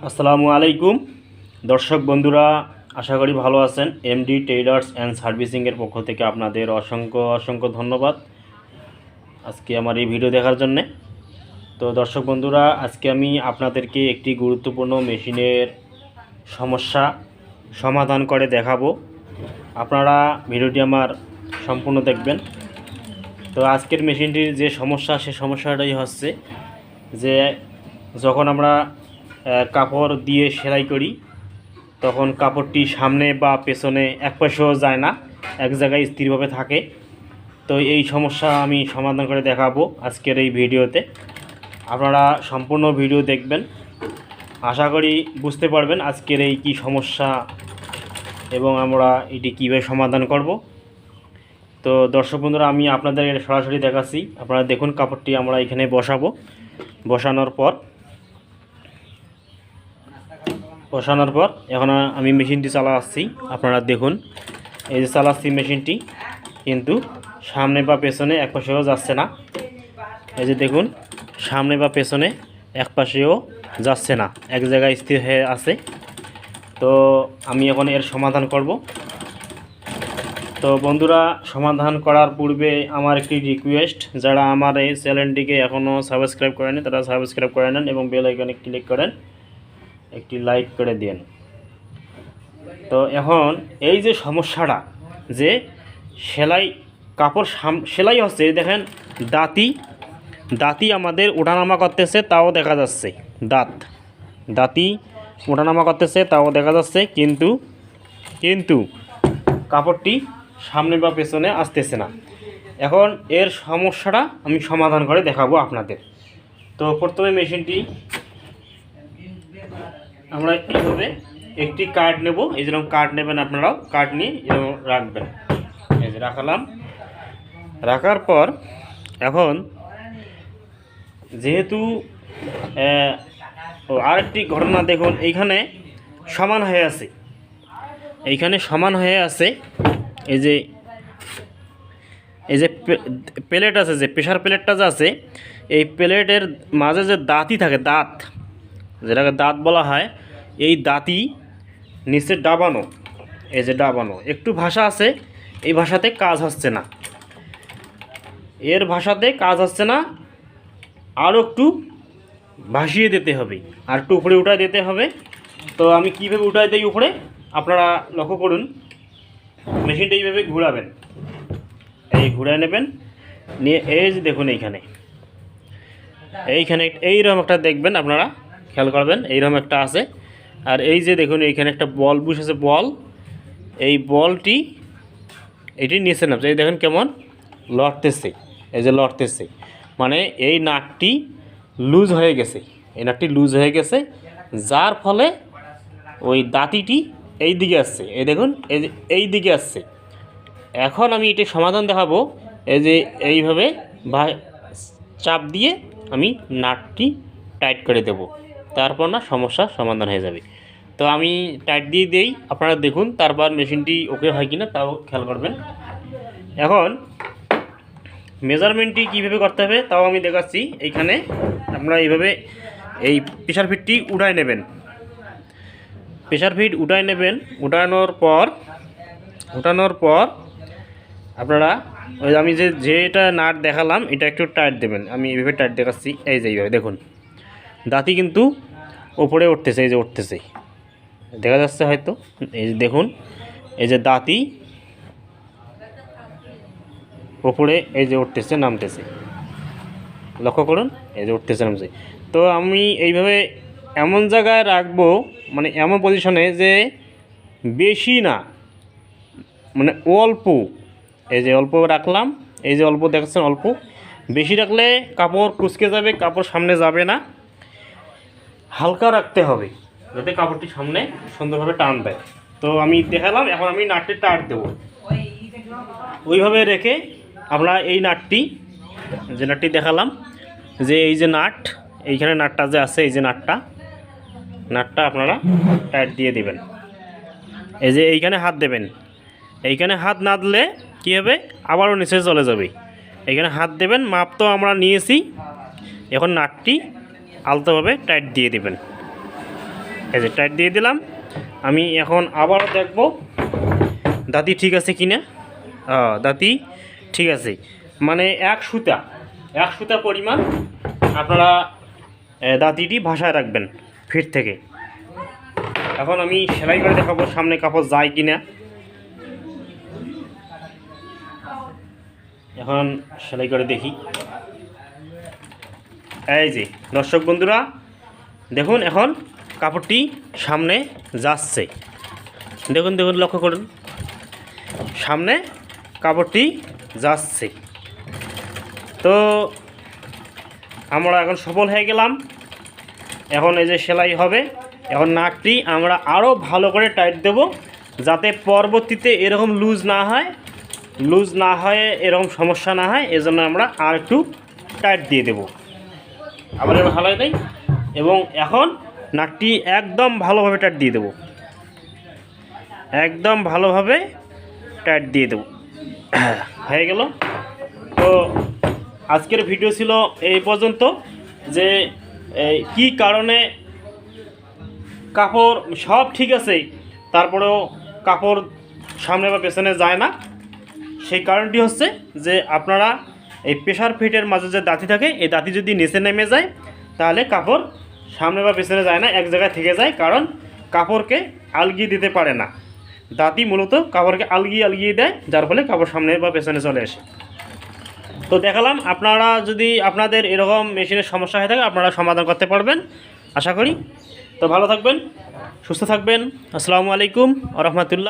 আসসালামু আলাইকুম দর্শক বন্ধুরা, আশা করি ভালো আছেন। এমডি টেইলার্স অ্যান্ড সার্ভিসিংয়ের পক্ষ থেকে আপনাদের অসংখ্য ধন্যবাদ আজকে আমার এই ভিডিও দেখার জন্যে। তো দর্শক বন্ধুরা, আজকে আমি আপনাদেরকে একটি গুরুত্বপূর্ণ মেশিনের সমস্যা সমাধান করে দেখাবো। আপনারা ভিডিওটি আমার সম্পূর্ণ দেখবেন। তো আজকের মেশিনটির যে সমস্যা, সে সমস্যাটাই হচ্ছে যে যখন আমরা কাপড় দিয়ে সেলাই করি তখন কাপড়টি সামনে বা পেছনে এক পাশেও যায় না, এক জায়গায় স্থিরভাবে থাকে। তো এই সমস্যা আমি সমাধান করে দেখাবো আজকের এই ভিডিওতে। আপনারা সম্পূর্ণ ভিডিও দেখবেন, আশা করি বুঝতে পারবেন আজকের এই কি সমস্যা এবং আমরা এটি কীভাবে সমাধান করব। তো দর্শক বন্ধুরা, আমি আপনাদের সরাসরি দেখাচ্ছি। আপনারা দেখুন, কাপড়টি আমরা এখানে বসাবো। বসানোর পর এখন আমি মেশিনটি চালাচ্ছি। আপনারা দেখুন, এই যে চালাচ্ছি মেশিনটি, কিন্তু সামনে বা পেছনে এক পাশেও যাচ্ছে না। এই যে দেখুন, সামনে বা পেছনে এক পাশেও যাচ্ছে না, এক জায়গায় স্থির হয়ে আছে। তো আমি এখন এর সমাধান করব। তো বন্ধুরা, সমাধান করার পূর্বে আমার একটি রিকোয়েস্ট, যারা আমার এই চ্যানেলটিকে এখনও সাবস্ক্রাইব করেনি তারা সাবস্ক্রাইব করে নেন এবং বেল আইকনে ক্লিক করেন, একটি লাইক করে দেন। তো এখন এই যে সমস্যাটা, যে কাপড় সেলাই হচ্ছে, দেখেন দাঁতি আমাদের ওঠানামা করতেছে, তাও দেখা যাচ্ছে। দাঁতি ওঠানামা করতেছে, তাও দেখা যাচ্ছে, কিন্তু কাপড়টি সামনে বা পেছনে আসতেছে না। এখন এর সমস্যাটা আমি সমাধান করে দেখাবো আপনাদের। তো প্রথমে মেশিনটি আমরা এইভাবে একটি কার্ড নেব। এই যেরকম কার্ড নেবেন, আপনারাও কার্ড নিয়ে এরকম রাখবেন। এই যে রাখলাম। রাখার পর এখন যেহেতু আরেকটি ঘটনা দেখুন, এইখানে সমান হয়ে আছে। এই যে প্লেট আছে, যে প্রেশার প্লেটটা যে আছে, এই প্লেটের মাঝে যে দাঁতই থাকে, যেটাকে দাঁত বলা হয়, এই দাঁতই নিচে ডাবানো। এই যে ডাবানো একটু ভাষা আছে, এই ভাষাতে কাজ হচ্ছে না, আরও একটু ভাসিয়ে দিতে হবে, আর একটু উপরে উঠায় দিতে হবে। তো আমি কীভাবে উঠায় দিই উপরে, আপনারা লক্ষ্য করুন। মেশিনটা এইভাবে ঘোরাবেন, এই ঘুরায় নেবেন, নিয়ে এই যে দেখুন এইখানে এইরকম একটা দেখবেন, আপনারা খেয়াল করবেন, এইরকম একটা আছে। আর এই যে দেখুন, এইখানে একটা বল বসেছে, এই বলটি এটি নিচে নামছে। এই দেখুন কেমন লড়তেছে, এই যে লড়তেছে, মানে এই নাটটি লুজ হয়ে গেছে, যার ফলে ওই দাঁতিটি এই দিকে আসছে। এই দেখুন, এই দিকে আসছে। এখন আমি এটি সমাধান দেখাবো। এই যে এইভাবে চাপ দিয়ে আমি নাটটি টাইট করে দেব, তারপর না সমস্যার সমাধান হয়ে যাবে। তো আমি টাইট দিয়ে দেই, আপনারা দেখুন, তারপর মেশিনটি ওকে হয় কিনা তাও খেয়াল করবেন। এখন মেজারমেন্টটি কীভাবে করতে হবে তাও আমি দেখাচ্ছি। এইখানে আপনারা এইভাবে এই প্রেশার ফিটটি উঠায় নেবেন। উঠানোর পর আপনারা ওই আমি যেটা নাট দেখালাম, এটা একটু টাইট দেবেন। আমি এইভাবে টাইট দেখাচ্ছি। এই যে এইভাবে দেখুন, দাঁতি কিন্তু ওপরে উঠতেছে, এই যে উঠতেছে, দেখা যাচ্ছে হয়তো। এই যে দেখুন, এই যে দাঁতি ওপরে এই যে উঠতেছে, নামতেছে, লক্ষ্য করুন, এই যে উঠতেছে, নামছে। তো আমি এইভাবে এমন জায়গায় রাখবো, মানে এমন পজিশনে যে বেশি না, মানে অল্প। এই যে অল্প রাখলাম, এই যে অল্প দেখাচ্ছেন, অল্প। বেশি রাখলে কাপড় কুঁচকে যাবে, কাপড় সামনে যাবে না। হালকা রাখতে হবে যাতে কাপড়টি সামনে সুন্দরভাবে টান দেয়। তো আমি দেখালাম, এখন আমি নাটটি টাট দেবো। ওইভাবে রেখে আমরা এই নাটটি, যে নাটটি দেখালাম, যে এই যে এইখানে নাটটা যে আছে, এই যে নাটটা আপনারা টাইট দিয়ে দিবেন। এই যে এইখানে হাত দেবেন, এইখানে হাত না দিলে কী হবে, আবারও নিচে চলে যাবে। এইখানে হাত দেবেন, মাপ তো আমরা নিয়েছি। এখন নাটটি আলতোভাবে টাইট দিয়ে দিবেন। এই যে টাইট দিয়ে দিলাম। আমি এখন আবার দেখব দাঁতি ঠিক আছে কি না। দাঁতি ঠিক আছে, মানে এক সুতা পরিমাণ আপনারা দাঁতিটি ভাসায় রাখবেন ফিট থেকে। এখন আমি সেলাই করে দেখাবো সামনে কাপড় যায় কি না। এখন সেলাই করে দেখি। এই যে দর্শক বন্ধুরা দেখুন, এখন কাপড়টি সামনে যাচ্ছে। দেখুন লক্ষ্য করুন, সামনে কাপড়টি যাচ্ছে। তো আমরা এখন সফল হয়ে গেলাম। এখন এই যে সেলাই হবে, এখন নাটটি আমরা আরও ভালো করে টাইট দেব, যাতে পরবর্তীতে এরকম লুজ না হয় এরকম সমস্যা না হয়। এজন্য আমরা আর একটু টাইট দিয়ে দেব। আবার এবার ভালো দেয় এবং এখন নাটটি একদম ভালোভাবে টাইট দিয়ে দেব, একদম ভালোভাবে টাইট দিয়ে দেব। হয়ে গেল। তো আজকের ভিডিও ছিল এই পর্যন্ত, যে কি কারণে কাপড় সব ঠিক আছে তারপরেও কাপড় সামনে বা পেছনে যায় না। সেই কারণটি হচ্ছে যে আপনারা এই প্রেশার ফিটের মাঝে যে দাঁতি থাকে, এই দাঁতি যদি নিচে নেমে যায় তাহলে কাপড় সামনে বা পেছনে যায় না, এক জায়গায় থেকে যায়। কারণ কাপড়কে আলগিয়ে দিতে পারে না, দাঁতি মূলত কাপড়কে আলগিয়ে দেয়, যার ফলে কাপড় সামনে বা পেছনে চলে আসে। তো দেখালাম, আপনারা যদি আপনাদের এরকম মেশিনের সমস্যা হয়ে থাকে আপনারা সমাধান করতে পারবেন আশা করি। তো ভালো থাকবেন, সুস্থ থাকবেন। আসসালামু আলাইকুম ওয়া রাহমাতুল্লাহ।